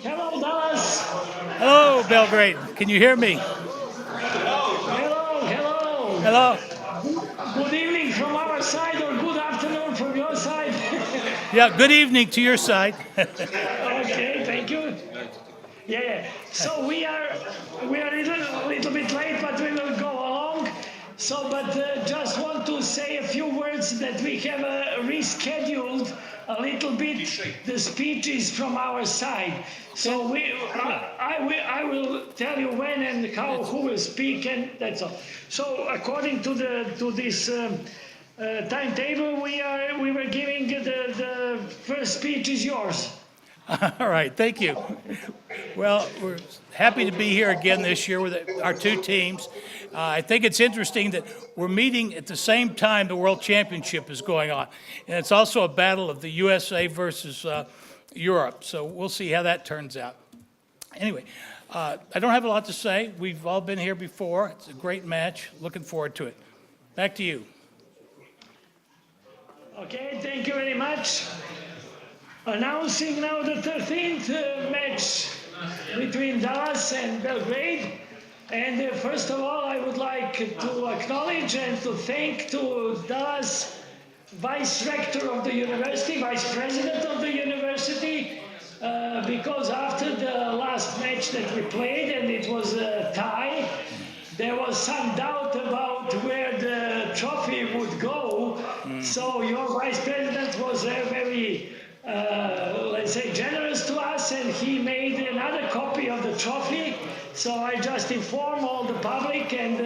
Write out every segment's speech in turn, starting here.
Hello, Dallas. Hello, Belgrade. Can you hear me? Hello, hello. Hello. Good evening from our side or good afternoon from your side. Yeah, good evening to your side. Okay, thank you. Yeah. So we are a little bit late, but we will go along. So, but just want to say a few words that we have rescheduled a little bit the speeches from our side. So I will tell you when and how who will speak, and that's all. So according to this. Timetable, we were giving the first speech is yours. All right, thank you. Well, we're happy to be here again this year with our two teams. I think it's interesting that we're meeting at the same time the World Championship is going on. And it's also a battle of the USA versus Europe. So we'll see how that turns out. Anyway, I don't have a lot to say. We've all been here before. It's a great match. Looking forward to it. Back to you. Okay, thank you very much. Announcing now the 13th match between Dallas and Belgrade. And first of all, I would like to acknowledge and to thank to Dallas Vice Rector of the University, Vice President of the University, because after the last match that we played and it was a tie, there was some doubt about where the trophy would go. So your Vice President was very let's say, generous to us, and he made another copy of the trophy. So I just inform all the public and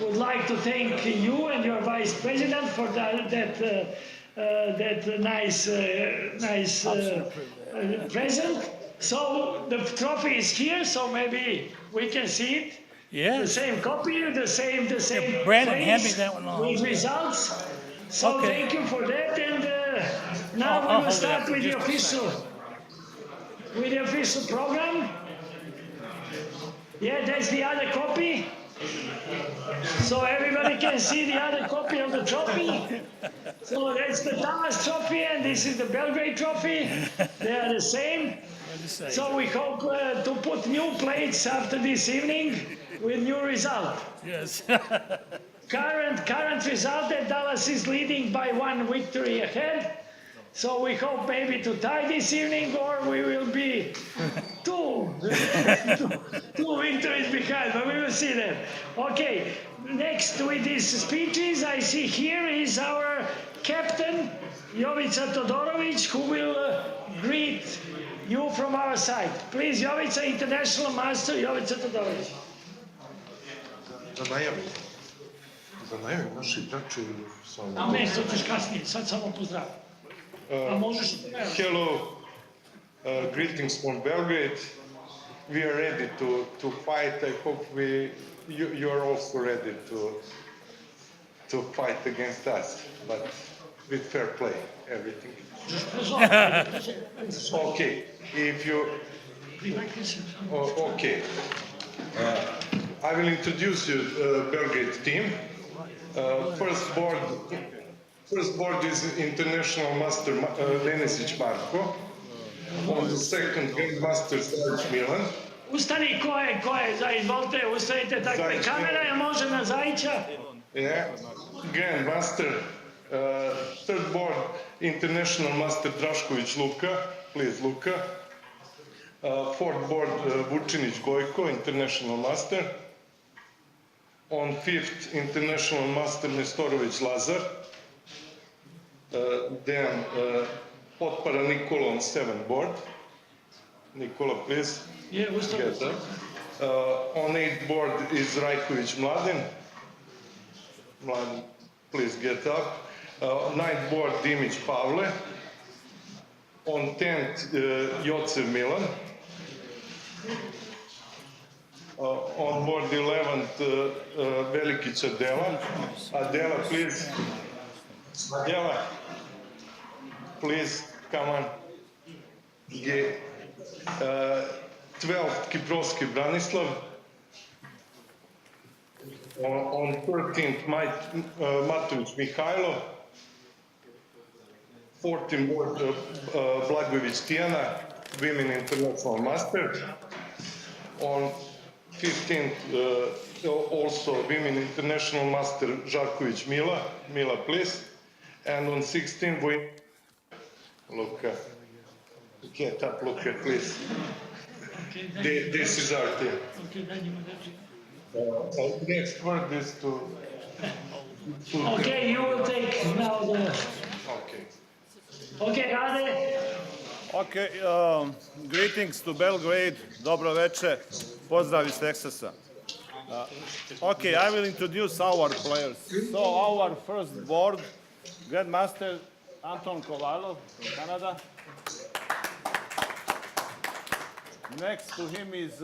would like to thank you and your Vice President for that nice present. So the trophy is here, so maybe we can see it. Yeah. The same copy, the same Yeah, Brandon, place hand me that one on. with results. So Okay. thank you for that, and now I'll we will hold it start up for with the just a official program. Yeah, that's the other copy. So everybody can see the other copy of the trophy. So that's the Dallas trophy, and this is the Belgrade trophy. They are the same. So we hope to put new plates after this evening with new result. Yes. Current result that Dallas is leading by one victory ahead. So we hope maybe to tie this evening, or we will be two victories behind, but we will see that. Okay, next with these speeches, I see here is our captain, Jovica Todorovic, who will greet you from our side. Please, Jovica, International Master, Jovica Todorovic. Da najavim naši igrači samo... A me, to ćeš kasnije, sad samo pozdrav. A možeš... Hello, greetings from Belgrade. We are ready to fight. I hope you are also ready to fight against us, but with fair play, everything. Okay, if you... Okay. I will introduce you Belgrade team. First board is International Master Denisic Marko. On the second, Grandmaster Zajic Milan. Ustani, ko je, izvolite, ustanite tako. Kamera je može na Zajića. Yeah. Grandmaster, third board, International Master Drašković Luka. Please, Luka. Fourth board, Vučinić Gojko, International Master. On fifth, International Master Nestorović Lazar. Then Potpara Nikola on seventh board. Nikola, please. Je, ustani. Get up. On eighth board is Rajković Mladen. Mladen, please get up. Ninth board, Dimić Pavle. On 10th, Jocev Milan. On board 11th, Velikić Adela. Adela, please. Adela, please, come on. 12th, Kiprovski Branislav. On 13th, Matović Mihajlo. 14th board, Blagojević Tijana. Women International Master. On 15th, also Women International Master Žarković Mila, please. And on 16th, we look, get up, look here, please. This is our team. Next word is to. Okay, you will take now the. Okay. Okay, Rade. Okay, greetings to Belgrade, dobro veče, pozdrav iz Teksasa. Okay, I will introduce our players. So our first board, Grandmaster Anton Kovalov from Canada. Next to him is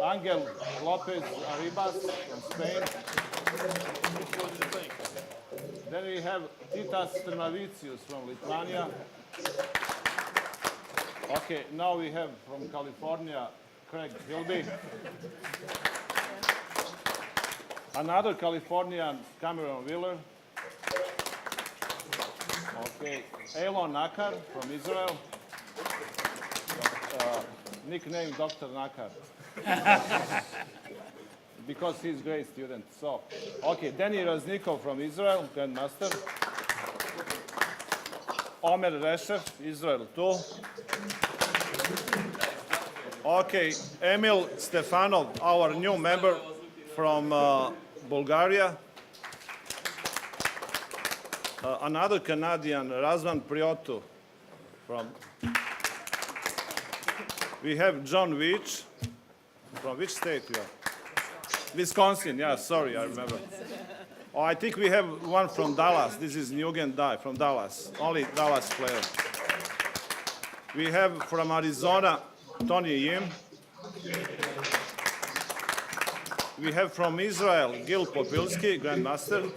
Angel Lopez Arribas from Spain. Then we have Titas Trnavicius from Lithuania. Okay, now we have from California, Craig Hilby. Another Californian, Cameron Wheeler. Okay, Elon Nakar from Israel. Nickname Dr. Nakar. Because he's a great student. So, okay, Danny Raznikov from Israel, Grandmaster. Omer Reshev, Israel too. Okay, Emil Stefanov, our new member from Bulgaria. Another Canadian, Razvan Priotu from. We have John Veach. From which state we are? Wisconsin, yeah, sorry, I remember. Oh, I think we have one from Dallas. This is Nguyen Dai from Dallas. Only Dallas player. We have from Arizona, Tony Yim. We have from Israel, Gil Popilski, Grandmaster.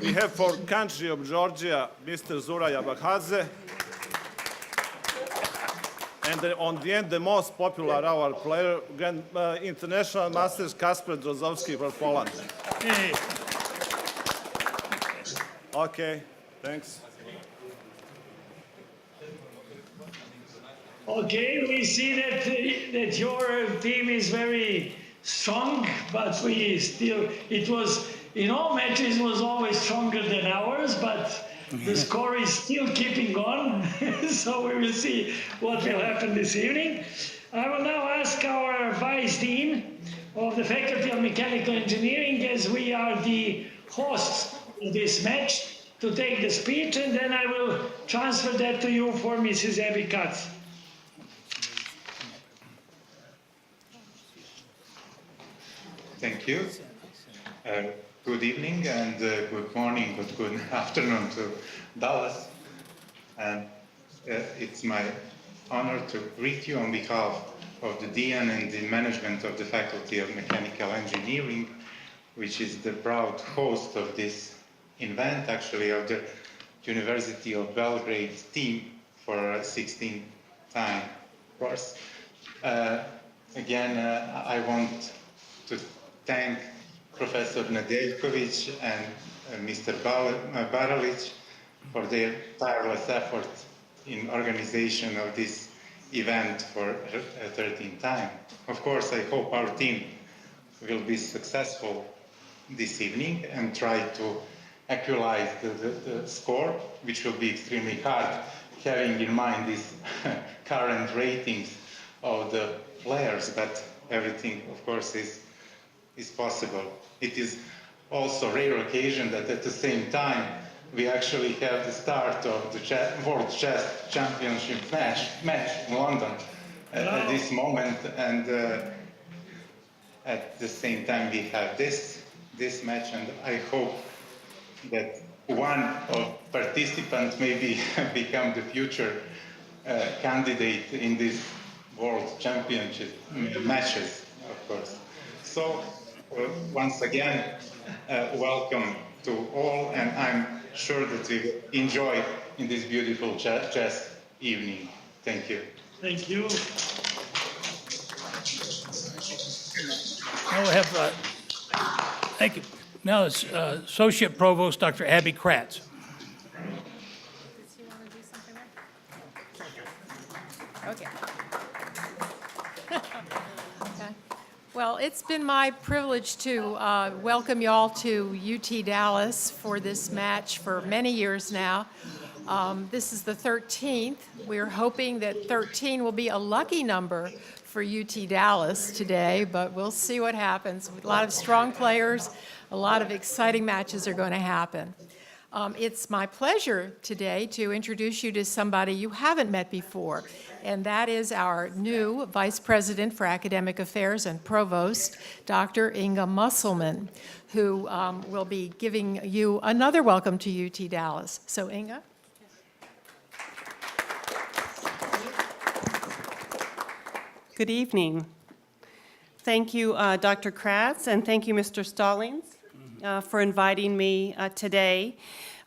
We have for country of Georgia, Mr. Zura Yabachadze. And on the end, the most popular our player, International Masters Kasper Drozowski for Poland. Hey. Okay, thanks. Okay, we see that your team is very strong, but we still, it was, in all matches, was always stronger than ours, but the score is still keeping on, so we will see what will happen this evening. I will now ask our Vice Dean of the Faculty of Mechanical Engineering, as we are the hosts of this match, to take the speech, and then I will transfer that to you for Mrs. Abby Katz. Thank you. Good evening and good morning, good afternoon to Dallas. And it's my honor to greet you on behalf of the Dean and the management of the Faculty of Mechanical Engineering, which is the proud host of this event, actually, of the University of Belgrade team for 16th time course. Again, I want to thank Professor Nedeljković and Mr. Baralic for their tireless effort in organization of this event for a 13th time. Of course, I hope our team will be successful this evening and try to equalize the score, which will be extremely hard, having in mind these current ratings of the players, but everything, of course, is possible. It is also a rare occasion that at the same time we actually have the start of the World Chess Championship match in London at this moment, and at the same time we have this match, and I hope that one of participants maybe become the future candidate in this World Championship matches, of course. So once again, welcome to all, and I'm sure that we will enjoy in this beautiful chess evening. Thank you. Thank you. Now we have, thank you. Now it's Associate Provost Dr. Abby Kratz. Does he want to do something there? Okay. Well, it's been my privilege to welcome you all to UT Dallas for this match for many years now. This is the 13th. We're hoping that 13 will be a lucky number for UT Dallas today, but we'll see what happens. A lot of strong players, a lot of exciting matches are going to happen. It's my pleasure today to introduce you to somebody you haven't met before, and that is our new Vice President for Academic Affairs and Provost, Dr. Inga Musselman, who will be giving you another welcome to UT Dallas. So, Inga? Good evening. Thank you, Dr. Kratz, and thank you, Mr. Stallings, for inviting me today.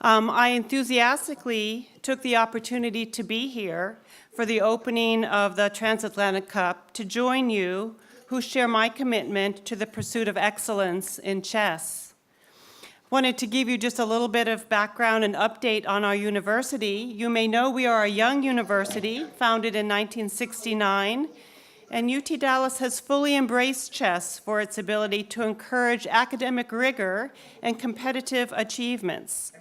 I enthusiastically took the opportunity to be here for the opening of the Transatlantic Cup to join you who share my commitment to the pursuit of excellence in chess. Wanted to give you just a little bit of background and update on our university. You may know we are a young university founded in 1969. And UT Dallas has fully embraced chess for its ability to encourage academic rigor and competitive achievements.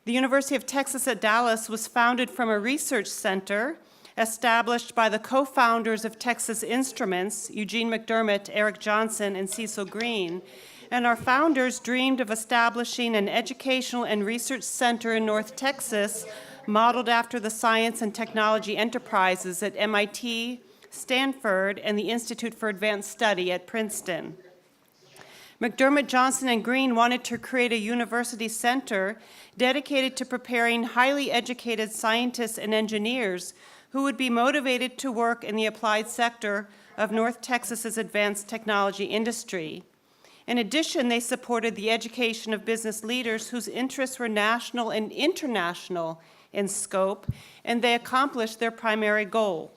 The University of Texas at Dallas was founded from a research center established by the co-founders of Texas Instruments, Eugene McDermott, Eric Johnson, and Cecil Green. And our founders dreamed of establishing an educational and research center in North Texas modeled after the science and technology enterprises at MIT, Stanford, and the Institute for Advanced Study at Princeton. McDermott, Johnson, and Green wanted to create a university center dedicated to preparing highly educated scientists and engineers who would be motivated to work in the applied sector of North Texas's advanced technology industry. In addition, they supported the education of business leaders whose interests were national and international in scope, and they accomplished their primary goal.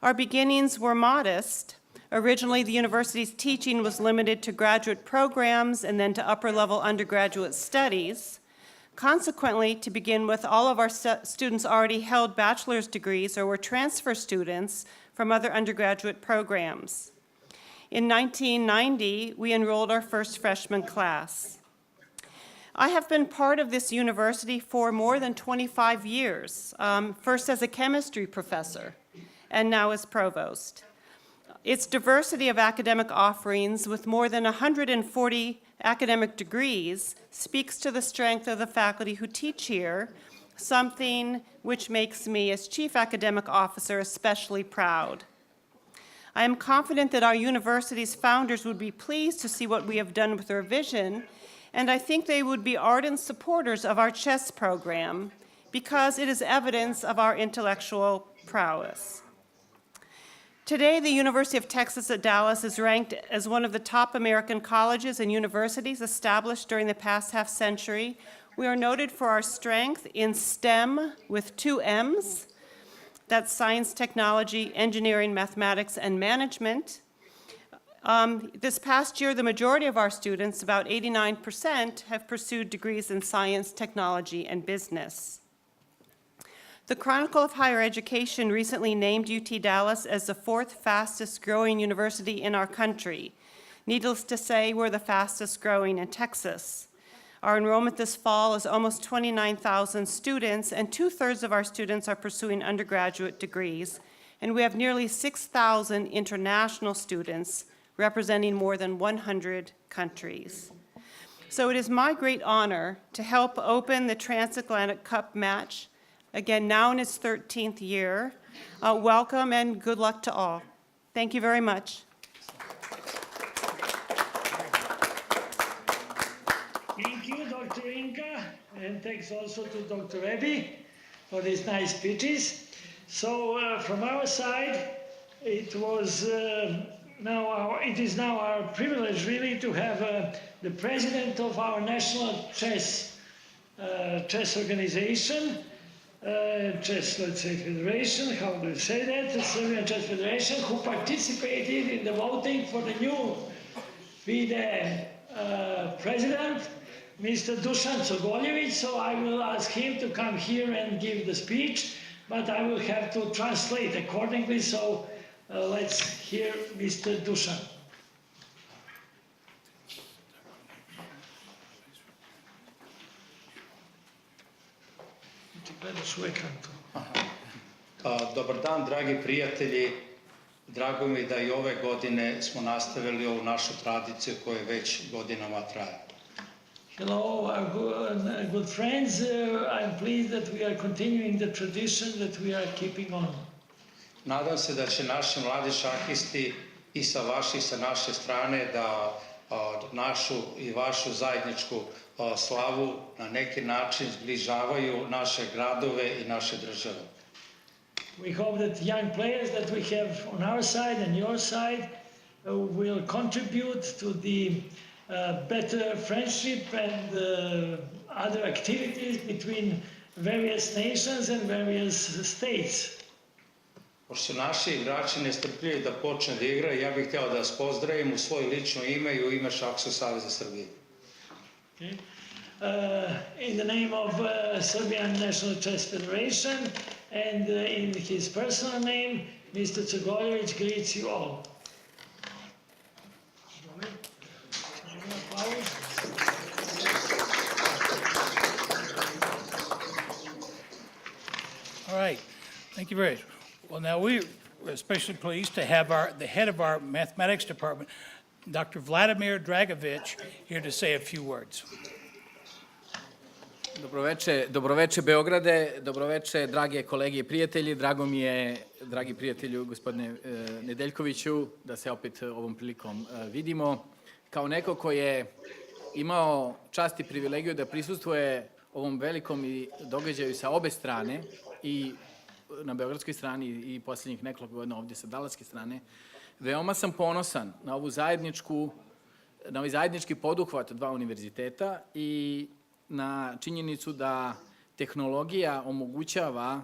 Our beginnings were modest. Originally, the university's teaching was limited to graduate programs and then to upper-level undergraduate studies. Consequently, to begin with, all of our students already held bachelor's degrees or were transfer students from other undergraduate programs. In 1990, we enrolled our first freshman class. I have been part of this university for more than 25 years, first as a chemistry professor, and now as provost. Its diversity of academic offerings with more than 140 academic degrees speaks to the strength of the faculty who teach here, something which makes me, as Chief Academic Officer, especially proud. I am confident that our university's founders would be pleased to see what we have done with our vision, and I think they would be ardent supporters of our chess program because it is evidence of our intellectual prowess. Today, the University of Texas at Dallas is ranked as one of the top American colleges and universities established during the past half century. We are noted for our strength in STEM with 2 M's. That's science, technology, engineering, mathematics, and management. This past year, the majority of our students, about 89%, have pursued degrees in science, technology, and business. The Chronicle of Higher Education recently named UT Dallas as the 4th fastest growing university in our country. Needless to say, we're the fastest growing in Texas. Our enrollment this fall is almost 29,000 students, and 2/3 of our students are pursuing undergraduate degrees, and we have nearly 6,000 international students representing more than 100 countries. So it is my great honor to help open the Transatlantic Cup match, again, now in its 13th year. Welcome and good luck to all. Thank you very much. Thank you, Dr. Inka, and thanks also to Dr. Rebbe for these nice speeches. So from our side, it is now our privilege really to have the president of our national chess organization, Federation, how do you say that? The Serbian Chess Federation, who participated in the voting for the new FIDE president, Mr. Dusan Cogoljevic. So I will ask him to come here and give the speech. but I will have to translate accordingly, so let's hear Mr. Dusan. Dobar dan, dragi prijatelji. Drago mi da i ove godine smo nastavili ovu našu tradiciju koja već godinama traje. Hello, our good friends. I'm pleased that we are continuing the tradition that we are keeping on. Nadam se da će naši mladi šahisti i sa vaše i sa naše strane da našu i vašu zajedničku slavu na neki način zbližavaju naše gradove i naše države. We hope that young players that we have on our side and your side will contribute to the better friendship and other activities between various nations and various states. Pošto su naši igrači nestrpljivi da počne da igraju, ja bih htio da vas pozdravim u svoje lično ime i u ime Šahskog saveza Srbije. Okay. In the name of Serbian National Chess Federation and in his personal name, Mr. Crgoljević greets you all. All right, thank you very much. Well, now we're especially pleased to have the head of our mathematics department, Dr. Vladimir Dragović, here to say a few words. Dobroveče Beograde, dobroveče drage kolege i prijatelji. Drago mi je, dragi prijatelju gospodine Nedeljkoviću, da se opet ovom prilikom vidimo. Kao neko ko je imao čast i privilegiju da prisustvuje ovom velikom događaju sa obe strane, i na beogradskoj strani i posljednjih nekoliko godina ovdje sa dalatske strane, veoma sam ponosan na ovaj zajednički poduhvat dva univerziteta i na činjenicu da tehnologija omogućava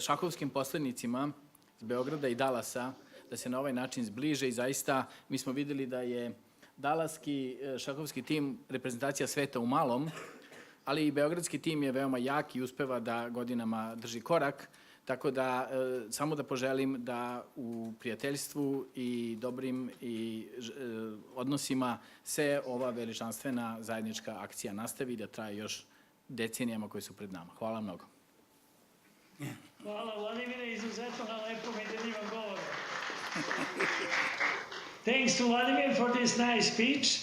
šahovskim posrednicima iz Beograda i Dalasa da se na ovaj način zbliže i zaista mi smo vidjeli da je dalatski šahovski tim reprezentacija sveta u malom, ali i beogradski tim je veoma jak i uspeva da godinama drži korak, tako da samo da poželim da u prijateljstvu i dobrim odnosima se ova veličanstvena zajednička akcija nastavi i da traje još decenijama koje su pred nama. Hvala mnogo. Hvala Vladimire, izuzetno na lepom i deljivom govoru. Thanks to Vladimir for this nice speech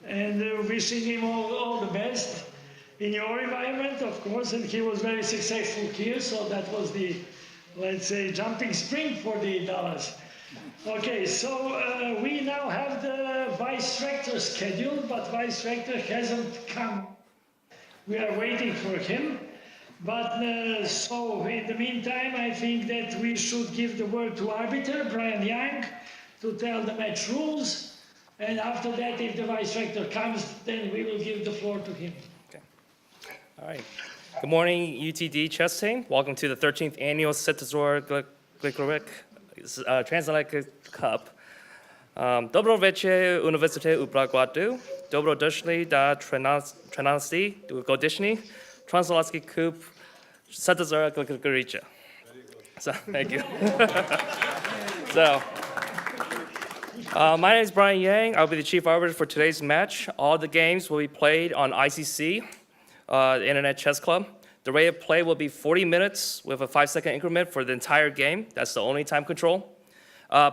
and wishing him all the best in your environment, of course, and he was very successful here, so that was the, let's say, jumping spring for the Dallas. Okay, so we now have the vice rector scheduled, but vice rector hasn't come. We are waiting for him. But so in the meantime, I think that we should give the word to arbiter, Brian Young, to tell the match rules. And after that, if the vice rector comes, then we will give the floor to him. Okay. All right. Good morning, UTD chess team. Welcome to the 13th annual Svetozor Transatlantic Cup. Dobro večer, Univerzitet u Belgradu. Dobro došli da 13. godišnji Transatlantic Cup Svetozor Gligorica. So, thank you. My name is Brian Yang. I'll be the chief arbiter for today's match. All the games will be played on ICC, the Internet Chess Club. The rate of play will be 40 minutes with a 5-second increment for the entire game. That's the only time control.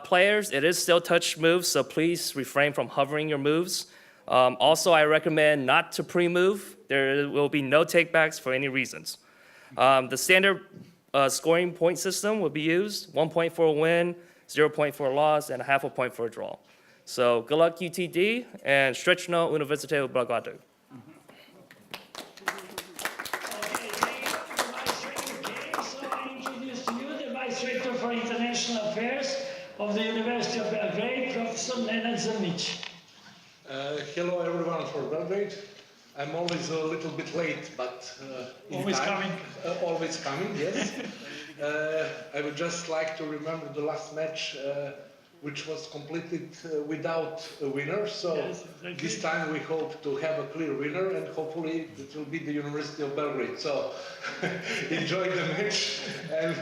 Players, it is still touch moves, so please refrain from hovering your moves. Also, I recommend not to pre-move. There will be no takebacks for any reasons. The standard scoring point system will be used, 1 point for a win, 0 point for a loss, and half a point for a draw. So good luck UTD, and Srećno Univerzitet u Belgradu. Okay, thank you for the vice rector game. So I introduce to you the vice rector for international affairs of the University of Belgrade, Professor Nenad Zrnić. Hello everyone from Belgrade. I'm always a little bit late, but Always coming. Always coming, yes. I would just like to remember the last match which was completed without a winner. So Yes, exactly. this time we hope to have a clear winner, and hopefully it will be the University of Belgrade. So enjoy the match and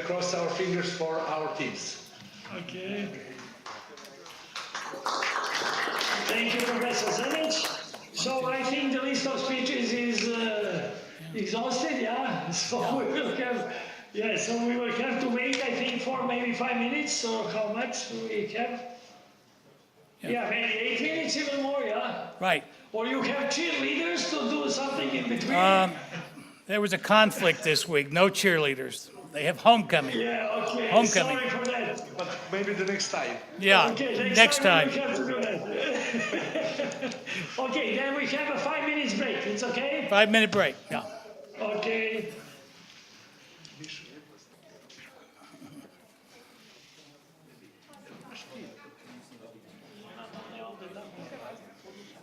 cross our fingers for our teams. Okay. Thank you, Professor Zenic. So I think the list of speeches is exhausted, yeah? So we will have, yeah, so we will have to wait, I think, for maybe 5 minutes, or how much do we have? Yeah, maybe 8 minutes, even more, yeah? Right. Or you have cheerleaders to do something in between? There was a conflict this week. No cheerleaders. They have homecoming. Yeah, okay, Homecoming. sorry for that. But maybe the next time. Yeah, Okay, next time. we have to do that. Okay, then we have a 5 minutes break, it's okay? 5-minute break. Yeah. Okay.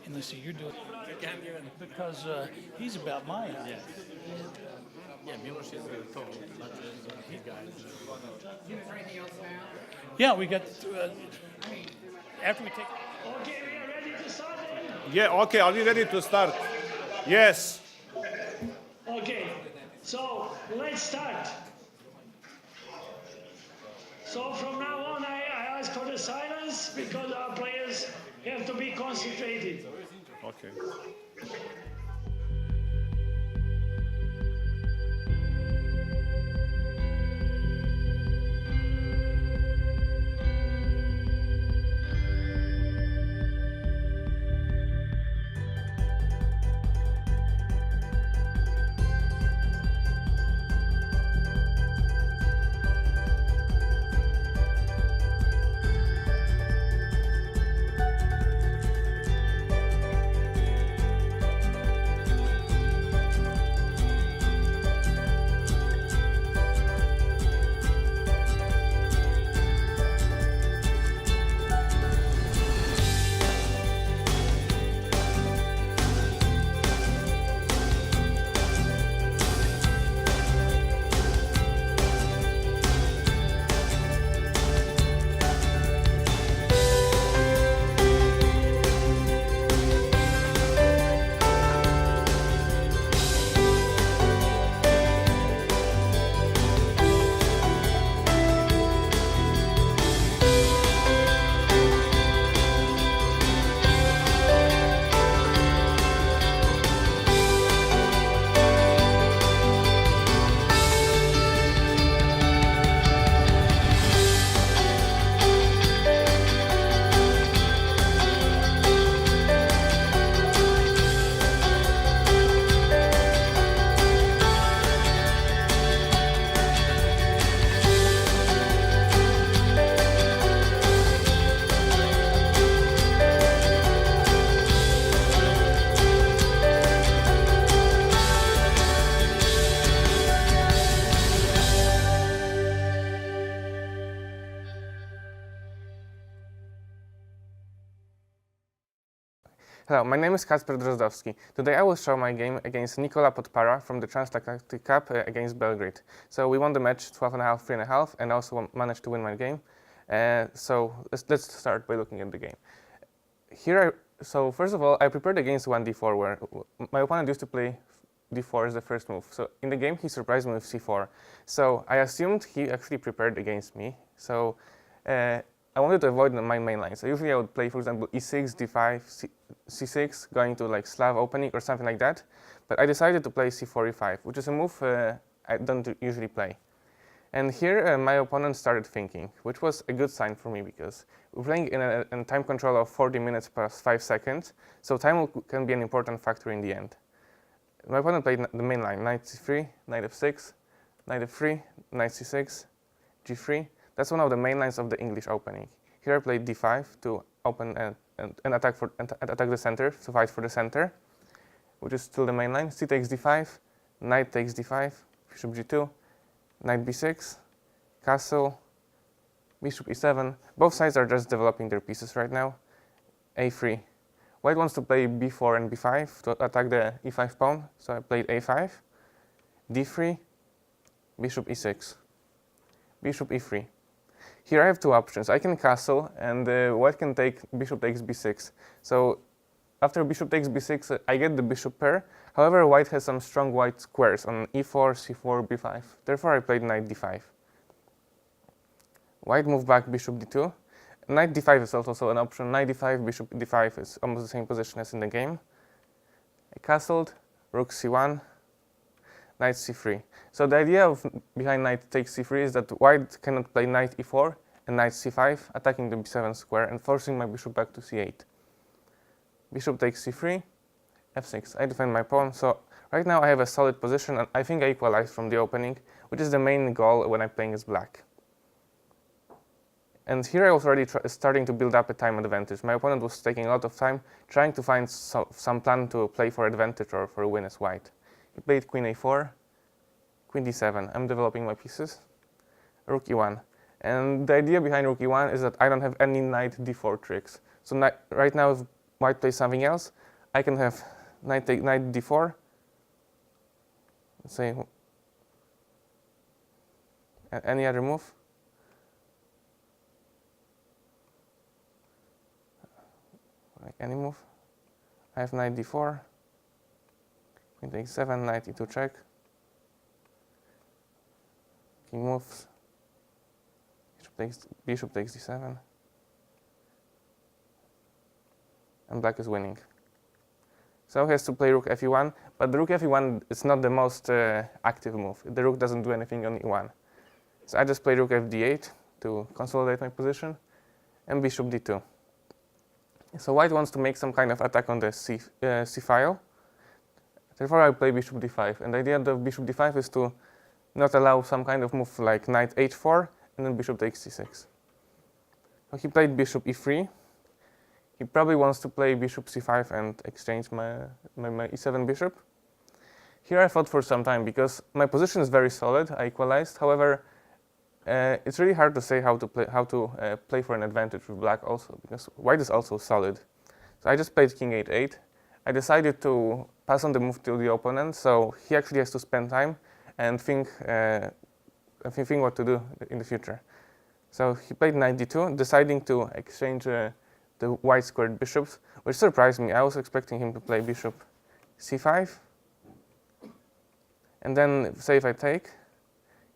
And let's see, you're doing because he's about my age. Yeah, Miloš is tall, but these guys. Yeah, we got after we take. Okay, we are ready to start then? Yeah, okay, are we ready to start? Yes. Okay, so let's start. So from now on, I ask for the silence because our players have to be concentrated. Okay. Hello, my name is Kacper Drozdowski. Today I will show my game against Nikola Podpara from the Transatlantic Cup against Belgrade. So we won the match 12.5, 3.5, and also managed to win my game. So let's start by looking at the game. So first of all, I prepared against 1d4, where my opponent used to play d4 as the first move. So in the game, he surprised me with c4. So I assumed he actually prepared against me. So I wanted to avoid my main line. So usually I would play, for example, e6, d5, c6, going to like Slav opening or something like that. But I decided to play c4, e5, which is a move I don't usually play. And here my opponent started thinking, which was a good sign for me because we're playing in a time control of 40 minutes plus 5 seconds. So time can be an important factor in the end. My opponent played the main line, knight c3, knight f6, knight f3, knight c6, g3. That's one of the main lines of the English opening. Here I played d5 to open and attack the center, to fight for the center, which is still the main line. C takes d5, knight takes d5, bishop g2, knight b6, castle, bishop e7. Both sides are just developing their pieces right now. a3. White wants to play b4 and b5 to attack the e5 pawn, so I played a5, d3, bishop e6, bishop e3. Here I have two options. I can castle, and white can take bishop takes b6. So after bishop takes b6, I get the bishop pair. However, white has some strong white squares on e4, c4, b5. Therefore, I played knight d5. White moved back bishop d2. Knight d5 is also an option. Knight d5, bishop d5 is almost the same position as in the game. I castled, rook c1, knight c3. So the idea behind knight takes c3 is that white cannot play knight e4 and knight c5, attacking the b7 square and forcing my bishop back to c8. Bishop takes c3, f6. I defend my pawn. So right now I have a solid position, and I think I equalized from the opening, which is the main goal when I'm playing as black. And here I was already starting to build up a time advantage. My opponent was taking a lot of time trying to find some plan to play for advantage or for a win as white. He played queen a4, queen d7. I'm developing my pieces. Rook e1. And the idea behind rook e1 is that I don't have any knight d4 tricks. So right now, if white plays something else, I can have knight d4. Let's say any other move. Like any move. I have knight d4. Queen takes 7, knight e2 check. King moves. Bishop takes d7. And black is winning. So he has to play rook fe1, but the rook fe1 is not the most active move. The rook doesn't do anything on e1. So I just play rook fd8 to consolidate my position, and bishop d2. So white wants to make some kind of attack on the c file. Therefore, I play bishop d5. And the idea of bishop d5 is to not allow some kind of move like knight h4, and then bishop takes c6. So he played bishop e3. He probably wants to play bishop c5 and exchange my e7 bishop. Here I fought for some time because my position is very solid. I equalized. However, it's really hard to say how to play for an advantage with black also, because white is also solid. So I just played king h8. I decided to pass on the move to the opponent, so he actually has to spend time and think what to do in the future. So he played knight d2, deciding to exchange the white squared bishops, which surprised me. I was expecting him to play bishop c5, and then say if I take,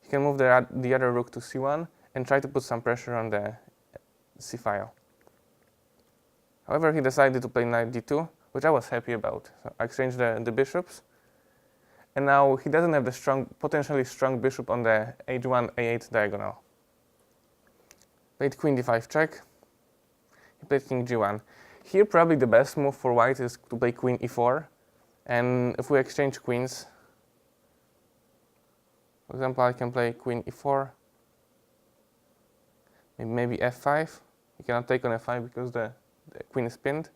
he can move the other rook to c1 and try to put some pressure on the c file. However, he decided to play knight d2, which I was happy about. So I exchanged the bishops, and now he doesn't have the potentially strong bishop on the h1, a8 diagonal. Played queen d5 check. He played king g1. Here, probably the best move for white is to play queen e4, and if we exchange queens, for example, I can play queen e4, maybe f5. He cannot take on f5 because the queen is pinned.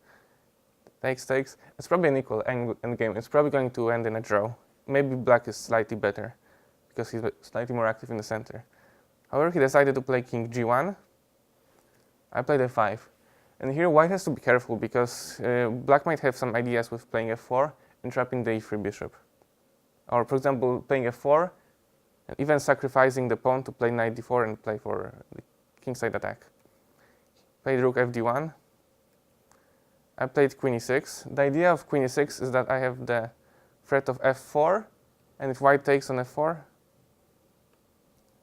Takes. It's probably an equal endgame. It's probably going to end in a draw. Maybe black is slightly better because he's slightly more active in the center. However, he decided to play king g1. I played f5. And here white has to be careful because black might have some ideas with playing f4 and trapping the e3 bishop. Or, for example, playing f4 and even sacrificing the pawn to play knight d4 and play for the kingside attack. Played rook fd1. I played queen e6. The idea of queen e6 is that I have the threat of f4, and if white takes on f4,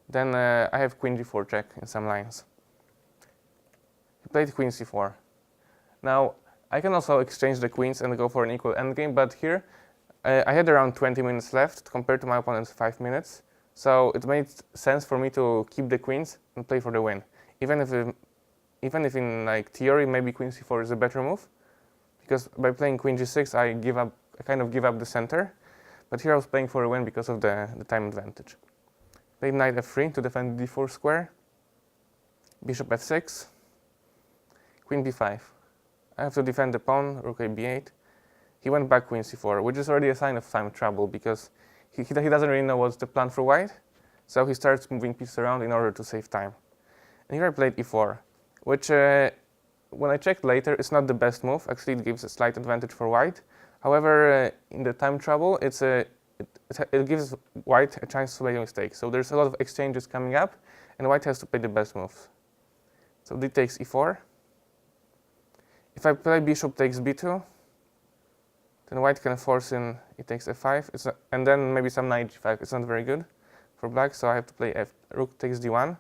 then I have queen g4 check in some lines. He played queen c4. Now, I can also exchange the queens and go for an equal endgame, but here I had around 20 minutes left compared to my opponent's 5 minutes, so it made sense for me to keep the queens and play for the win. Even if in like theory maybe queen c4 is a better move, because by playing queen g6 I kind of give up the center, but here I was playing for a win because of the time advantage. Played knight f3 to defend the d4 square, bishop f6, queen b5. I have to defend the pawn, rook a b8. He went back queen c4, which is already a sign of time trouble because he doesn't really know what's the plan for white, so he starts moving pieces around in order to save time. And here I played e4, which when I checked later, it's not the best move. Actually, it gives a slight advantage for white. However, in the time trouble, it gives white a chance to make a mistake. So there's a lot of exchanges coming up, and white has to play the best moves. So d takes e4. If I play bishop takes b2, then white can force in it takes f5, and then maybe some knight g5. It's not very good for black, so I have to play rook takes d1,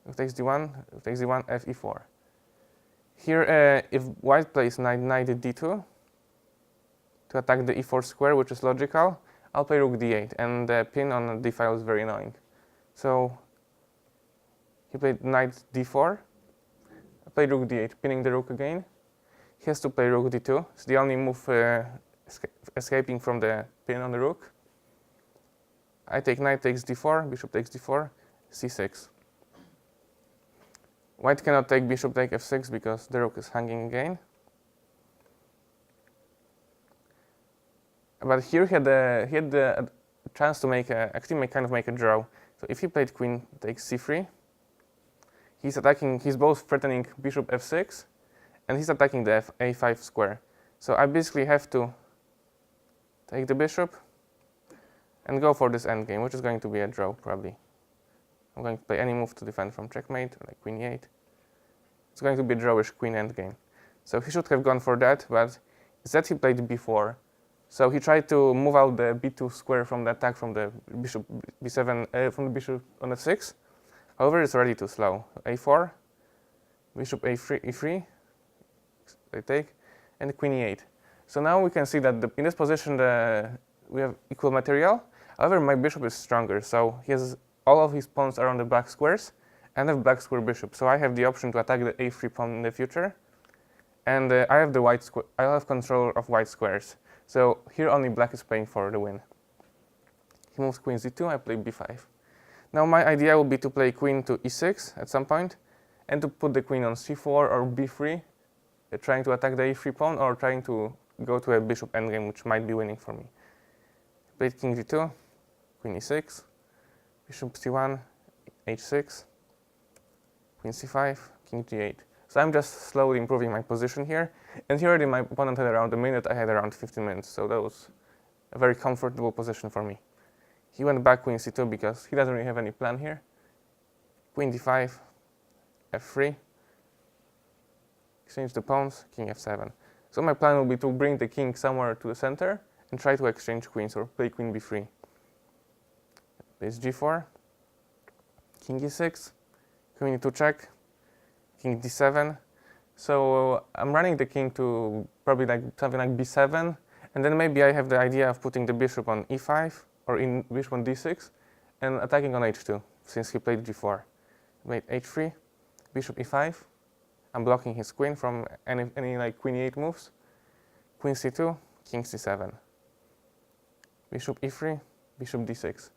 rook takes d1, rook takes d1, f e4. Here, if white plays knight d2 to attack the e4 square, which is logical, I'll play rook d8, and the pin on the d file is very annoying. So he played knight d4. I played rook d8, pinning the rook again. He has to play rook d2. It's the only move escaping from the pin on the rook. I take knight takes d4, bishop takes d4, c6. White cannot take bishop take f6 because the rook is hanging again. But here he had the chance to make kind of make a draw. So if he played queen takes c3, he's both threatening bishop f6, and he's attacking the a5 square. So I basically have to take the bishop and go for this endgame, which is going to be a draw probably. I'm going to play any move to defend from checkmate, like queen e8. It's going to be a drawish queen endgame. So he should have gone for that, but instead he played b4. So he tried to move out the b2 square from the attack from the bishop b7 from the bishop on f6. However, it's already too slow. a4, bishop a3, e3, I take, and queen e8. So now we can see that in this position we have equal material. However, my bishop is stronger, so he has all of his pawns are on the black squares, and a black square bishop. So I have the option to attack the a3 pawn in the future, and I have the white square. I have control of white squares. So here only black is playing for the win. He moves queen z2. I play b5. Now my idea would be to play queen to e6 at some point, and to put the queen on c4 or b3, trying to attack the a3 pawn or trying to go to a bishop endgame, which might be winning for me. Played king g2, queen e6, bishop c1, h6, queen c5, king g8. So I'm just slowly improving my position here. And here already my opponent had around a minute, I had around 15 minutes. So that was a very comfortable position for me. He went back queen c2 because he doesn't really have any plan here. Queen d5, f3, exchange the pawns, king f7. So my plan will be to bring the king somewhere to the center and try to exchange queens or play queen b3. Plays g4, king e6, queen e2 check, king d7. So I'm running the king to probably like something like b7, and then maybe I have the idea of putting the bishop on e5 or in bishop on d6 and attacking on h2 since he played g4. Played h3, bishop e5. I'm blocking his queen from any like queen e8 moves. Queen c2, king c7. Bishop e3, bishop d6.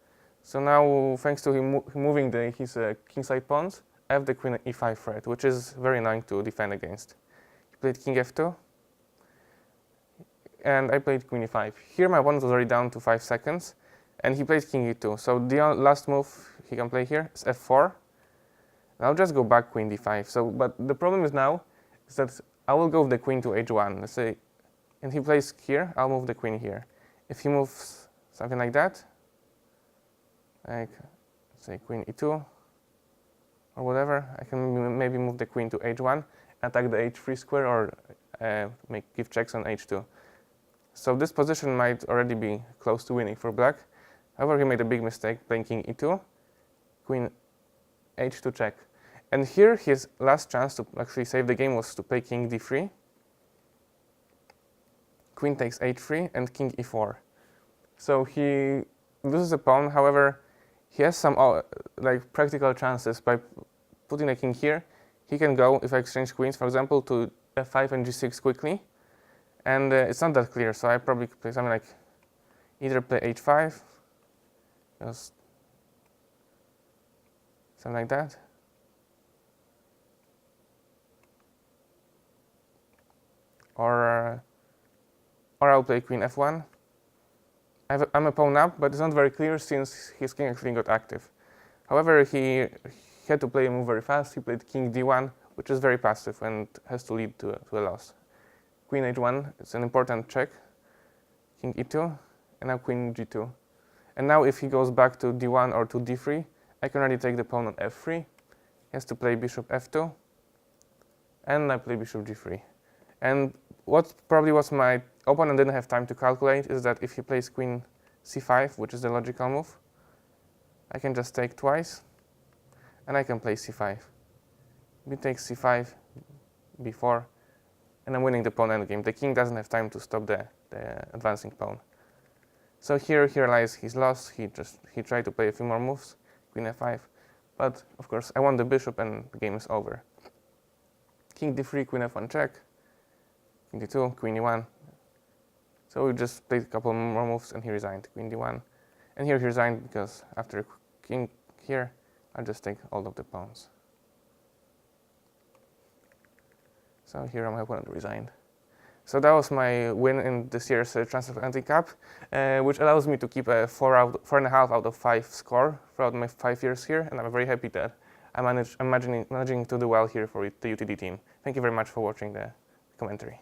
So now, thanks to him moving his kingside pawns, I have the queen at e5 threat, which is very annoying to defend against. He played king f2, and I played queen e5. Here my opponent was already down to 5 seconds, and he played king e2. So the last move he can play here is f4. And I'll just go back queen d5. So, but the problem is now is that I will go with the queen to h1. Let's say, and he plays here. I'll move the queen here. If he moves something like that, like say queen e2 or whatever, I can maybe move the queen to h1, attack the h3 square, or give checks on h2. So this position might already be close to winning for black. However, he made a big mistake playing king e2, queen h2 check. And here his last chance to actually save the game was to play king d3, queen takes h3, and king e4. So he loses a pawn. However, he has some like practical chances by putting a king here. He can go, if I exchange queens, for example, to f5 and g6 quickly. And it's not that clear, so I probably could play something like either play h5, just something like that. Or I'll play queen f1. I'm a pawn up, but it's not very clear since his king actually got active. However, he had to play a move very fast. He played king d1, which is very passive and has to lead to a loss. Queen h1, it's an important check. King e2, and now queen g2. And now if he goes back to d1 or to d3, I can already take the pawn on f3 he has to play bishop f2, and I play bishop g3. And what probably was my opponent didn't have time to calculate is that if he plays queen c5, which is the logical move, I can just take twice, and I can play c5. B takes c5, b4, and I'm winning the pawn endgame. The king doesn't have time to stop the advancing pawn. So here lies his loss. He tried to play a few more moves, queen f5, but of course I won the bishop and the game is over. King d3, queen f1 check, king d2, queen e1. So we just played a couple more moves and he resigned, queen d1. And here he resigned because after king here, I'll just take all of the pawns. So here my opponent resigned. So that was my win in this year's Transatlantic Cup, which allows me to keep a 4.5 out of 5 score throughout my 5 years here, and I'm very happy that I'm managing to do well here for the UTD team. Thank you very much for watching the commentary.